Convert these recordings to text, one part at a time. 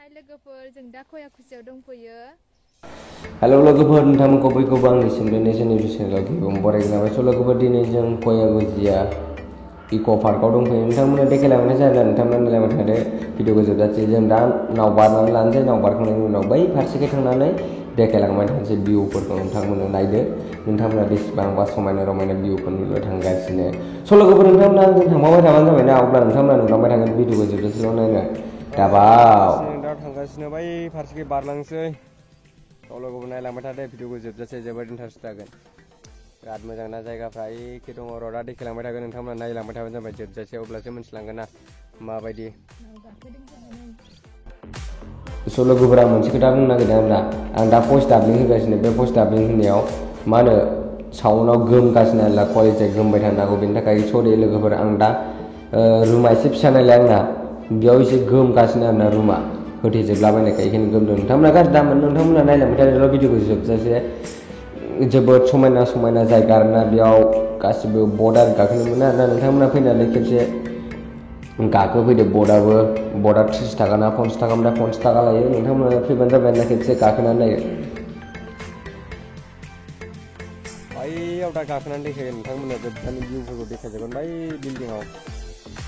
हाय लोगोफोर जों दा खयाखुसियाव दंफैयो। हेलो लोगोफोर नोंथांमोनखौ बयखौबो आंनि सोमोन्दै जोंनि चेनेलाव गिबियावनो बरायग्रोबाय। स' लोगोफोर दिनै जों खयागुजिया इक' पार्कआव दंफैयो। नोंथांमोना देखायलांनाय जायोब्ला नोंथांमोना नायलांबाय थादो भिडिअखौ जोबजासे। जों दा नाव बारनानै लानोसै। नाव बारखांनायनि उनाव बै फारसेखै थांनानै देखायलांबाय थानोसै भिउफोरखौ नोंथांमोना नायदो। नोंथांमोना बेसेबांबा समायना रमायना भिउफोर नुनो थांगासिनो। स' लोगोफोर नोंथांमोना आंजों थांफाबाय थाबानो जाबाय ना, अब्ला नोंथांमोना नुलांबाय थागोन भिडिअखौ जोबजासेल' नायनो दाबाव। दा थांगासिनो बै फारसेखै बारलांसै। लोगोफोर नायलांबाय थादो भिडिअखौ जोबजासे, जोबोद इन्टारेस्ट जागोन। बिराद मोजां ना जायगाफ्रा एखे दङ र' दा देखायलांबाय थागोन नोंथांमोना नायलांबाय थाबानो जाबाय जोबजासे, अब्लासो मिथिलांगोन ना माबायदि। स' लोगोफोरा मोनसे खोथा बुंनो नागिरदों आरोना, आं दा भइस डाबलिं होगासिनो। बे भइस डाबलिं होनायाव मा होनो साउन्डआव गोमगासिनो आरोना, क्वालिटिया गोमबाय थानो हागौ। बेनि थाखाय सरि लोगोफोर, आं दा रुमा एसे फिसा नालाय आंना बेयाव एसे गोमगासिनो आरोना, रुमा होथेजोबलाबायनायखाय बेखायनो गोमदों। नोंथांमोना गाज्रि दामोन, नोंथांमोना नायलांबाय थादोल' भिडिअखौ जोबजासे। जोबोद समायना समायना जायगा आरोना, बेयाव गासिबो बट आरि गाखोनो मोनो आरोना। नोंथांमोना फैनानै खेबसे गाखोफैदो। बटआ 30 थाखा ना 50 थाखा, 50 थाखा लायो। नोंथांमोना फैबानो जाबाय आरोना, खेबसे गाखोनानै नायदो। बैयाव दा गाखोनानै देखायगोन नोंथांमोना जोबजानि भिउफोरखौ देखायजोबगोन बै बिल्डिङाव।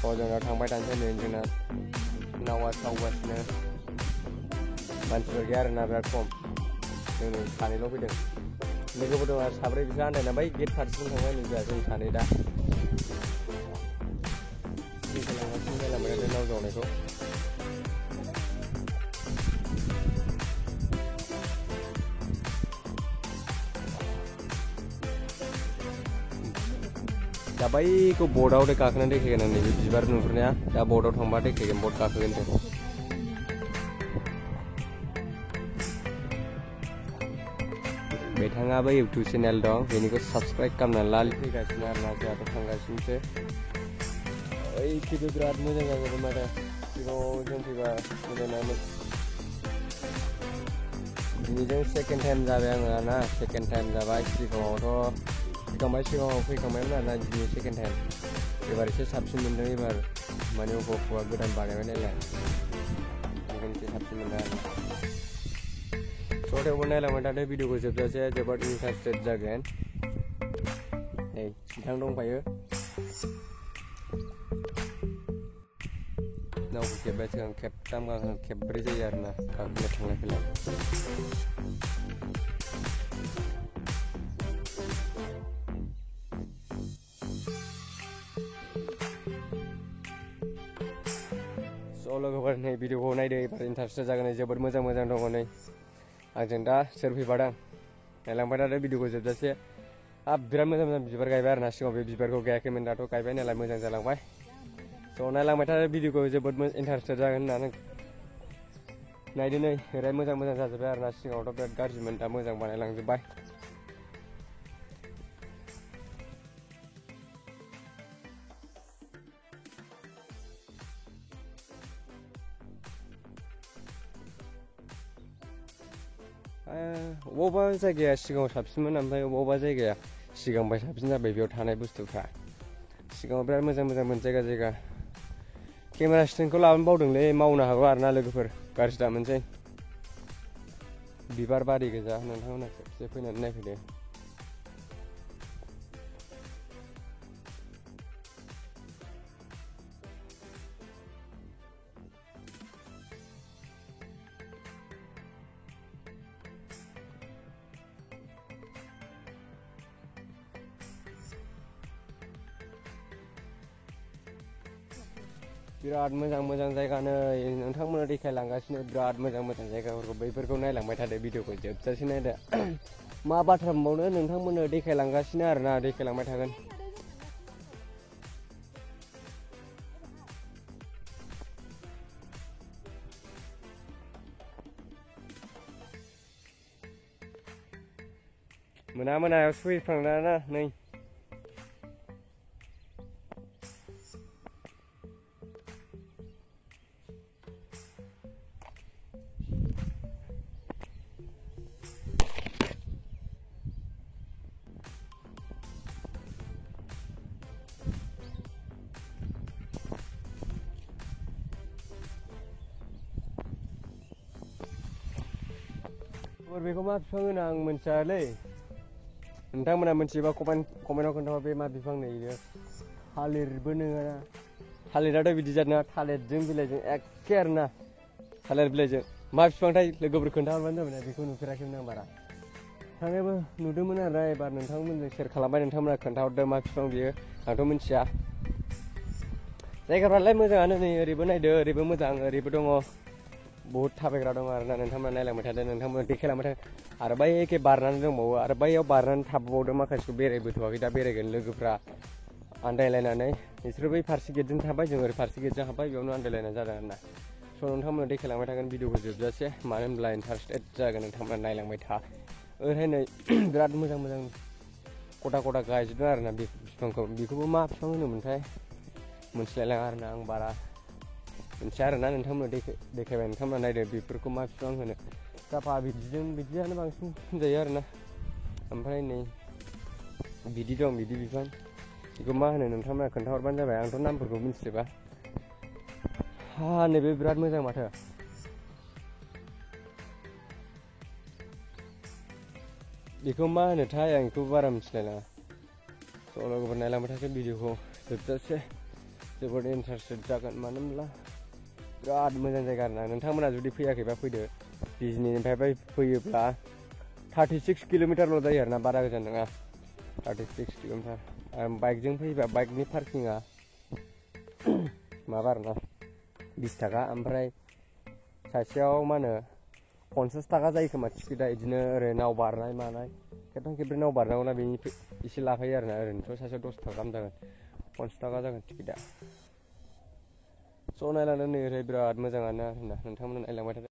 जों दा थांबाय थानोसै नै जोंना नावा सावगासिनो। मानसिफोर गैया आरोना, बिराद खम। जों सानैल' फैदों। लोगोफोर दं आरो साब्रै, बिसोर आन्दायना बै गेट फारसेथिं थांबाय नै जों सानै दा देखायलांगासिनो। नायलांबाय थादो नाव जावनायखौ। दा बैखौ बटआव गाखोनानै देखायगोन आं, नैबे बिबार नुहुरनाया दा बटआव थांबा देखायगोन, बट गाखोगोन जों। बिथाङाबो इउटुब चेनेल दं, बेनिखौ साबस्क्राइब खालामनानै ला। फैगासिनो आरोना, जोंहाथ' थांगासिनोसो। ओइखिबो बिराद मोजां जागौमोन माथो, सिगाङाव जों फैबा मोजां नङामोन। दिनैजों सेकेन्ड टाइम जाबाय आङो ना, सेकेन्ड टाइम जाबाय। सिगाङाव फैखांबायमोन आरोना, दिनै सेकेन्ड टाइम। एबार एसे साबसिन मोनदों। एबार माने अबेबा गोदान बानायबाय नालाय, ओंखायनो एसे साबसिन मोनदों आरो। थेवबो नायलांबाय थादो भिडिअखौ जोबजासे, जोबोद इन्टारेस्टेड जागोन। नै बिथां दंफायो, नावखौ खेब्बाय सिगां खेबथाम गाखोनो खेब्ब्रै जायो आरोना गाखोनो, थांलाय फैलाय। लोगोफोर नै भिडिअखौ नायदो, एबार इन्टारेस्ट जागोन। जोबोद मोजां मोजां दङ नै आंजों दा सोर फैफादों। नायलांबाय थादो भिडिअखौ जोबजासे। बिराद मोजां मोजां बिबार गायबाय आरोना, सिगाङाव बे बिबारखौ गायाखैमोन, दाथ' गायबाय नालाय मोजां जालांबाय। स' नायलांबाय थादो भिडिअखौ, जोबोद इन्टारेस्टेड जागोन होननानै नायदो। नै ओरै मोजां मोजां जाजोब्बाय आरोना, सिगाङावथ' बिराद गाज्रिमोन, दा मोजां बानायलांजोब्बाय। बबेबा जायगाया सिगाङाव साबसिनमोन, ओमफ्राय बबेबा जायगाया सिगांनिफ्राय साबसिन जाबाय। बेयाव थानाय बुस्थुफ्रा सिगाङाव बिराद मोजां मोजांमोन जायगा। केमेरा स्टेन्डखौ लाबोनो बावदोंलै, मावनो हागौ आरोना लोगोफोर, गाज्रि दा मोनसै। बिबार बारि गोजा। नोंथांमोना खेबसे फैनानै नायफैदो। बिराद मोजां मोजां जायगा नै नोंथांमोना देखायलांगासिनो, बिराद मोजां मोजां जायगाफोरखौ। बैफोरखौ नायलांबाय थादो, भिडिअखौ जोबजासे नायदो। मा बाथ्रा बुंबावनो, नोंथांमोननो देखायलांगासिनो आरोना, देखायलांबाय थागोन। मोनायावसो फैफ्लांना नै बेखौ मा बिफां होनो आं मिथियालै नोंथांमोना मिथियोबा कमेन्टआव खोन्थाहर बे मा बिफां नै बेयो थालिरबो नङा थालिराथ' बिदि जादों ना थालिरजों बिलाइजों एखे आरोना थालिर बिलाइजों मा बिफांथाय लोगोफोर खोन्थाहरबानो जाबाय ना बेखौ नुफेराखैमोन आं बारा थांनायबो नुदोंमोन आरो एबार नोंथांमोनजों शेयार खालामबाय नोंथांमोना खोन्थाहरदों मा बिफां बियो आंथ' मिथिया जायगाफ्रालाय मोजाङानो नै ओरैबो नायदो ओरैबो मोजां ओरैबो दङ बहुत थाबायग्रा दङ आरोना नोंथांमोना नायलांबाय थादो नोंथांमोना देखायलांबाय थादो आरो बै एखे बारनानै दंबावो आरो बैयाव बारनानै थाबावदों माखासेखौ बेरायबोथ'वाखै दा बेरायगोन लोगोफ्रा आन्दायलायनानै बिसोरो बै फारसे गेटजों थाबाय जों ओरै फारसे गेटजों हाबबाय बेयावनो आन्दायलायनाय जादों आरोना स' नोंथांमोना देखायलांबाय थागोन भिडिअखौ जोबजासे मानो होनब्ला इन्टारेस्टेड जागोन नोंथांमोना नायलांबाय था ओरैहाय नै बिराद मोजां मोजां खथा खथा गायजोबदों आरोना बे बिफांखौ बेखौबो मा बिफां होनोमोनथाय मोनथिलायलाङा आरोना आं बारा मोनथिया आरोना नोंथांमोना देखायबाय नोंथांमोना नायदो बेफोरखौ मा बिफां होनो साफा बिदियानो बांसिन होनजायो आरोना ओमफ्राय नै बिदि दं बिदि बिफां बेखौ मा होनो नोंथांमोना खोन्थाहरबानो जाबाय आंथ' नामफोरखौ मिथिजोबा हा नैबे बिराद मोजां माथो बेखौ मा होनोथाय आं बेखौ बारा मिथिलायलाङा स' लोगोफोर नायलांबाय थादो भिडिअखौ जोबजासे जोबोद इन्टारेस्टेड जागोन मानो होनब्ला बिराद मोजां जायगा आरोना नोंथांमोना जुदि फैयाखैबा फैदो बिजनिनिफ्राय फैयोब्ला 36 किल'मिटारल' जायो आरोना बारा गोजान नङा 36 किल'मिटार बाइकजों फैयोबा बाइकनि पार्किंआ माबा आरोना 20 थाखा ओमफ्राय सासेयाव मा होनो 50 थाखा जायो खोमा टिकेटआ बिदिनो ओरै नाव बारनाय मानाय खेबथाम खेबब्रै नाव बारनांगौना बेनि एसे लाफायो आरोना ओरैनोथ' सासेयाव 10 थाखा गाहाम जागोन 50 थाखा जागोन टिकेटआ स' नायलांदो नै ओरै बिराद मोजाङानो आरोना नोंथांमोना नायलांबाय थादो